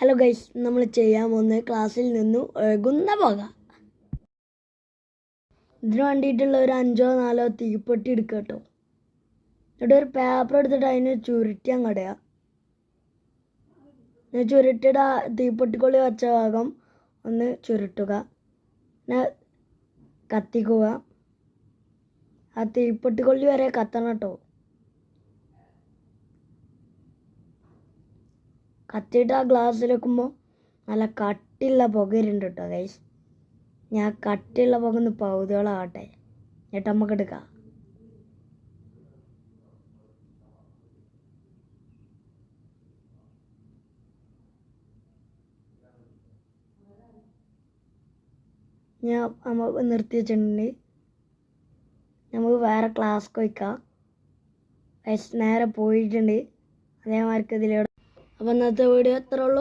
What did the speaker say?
Hello guys, നമ്മൾ ചെയ്യാൻ പോകുന്ന ക്ലാസ്സിൽ നിന്നും ഒഴുകുന്ന പുക. ഇതിന് വേണ്ടിയിട്ടുള്ള ഒരു 5-4 തീപ്പെട്ടി എടുക്കുക കേട്ടോ. എന്നിട്ട് ഒരു പേപ്പർ എടുത്തിട്ട് അതിന് ചുരുട്ടി അങ്ങടുക. ചുരുട്ടിയുടെ തീപ്പെട്ടിക്കൊള്ളി വച്ച ഭാഗം ഒന്ന് ചുരുട്ടുക, പിന്നെ കത്തിക്കുക. ആ തീപ്പെട്ടിക്കൊള്ളി വരെ കത്തണം കേട്ടോ. കത്തിയിട്ട് ആ ഗ്ലാസ്സിൽ വെക്കുമ്പോൾ നല്ല കട്ടിയുള്ള പുക വരുന്നുണ്ട് കേട്ടോ ഗൈസ്. ഞാൻ കട്ടിയുള്ള പുക ഒന്ന് പൗതികളാകട്ടെ, എന്നിട്ട് നമുക്ക് എടുക്കാം. ഞാൻ നമുക്ക് നിർത്തി വെച്ചിട്ടുണ്ട്. നമുക്ക് വേറെ ക്ലാസ് വയ്ക്കാം. നേരെ പോയിട്ടുണ്ട് അതേമാതിരി ഇതിലൂടെ. അപ്പോൾ ഇന്നത്തെ വീഡിയോ എത്ര ഉള്ളൂ.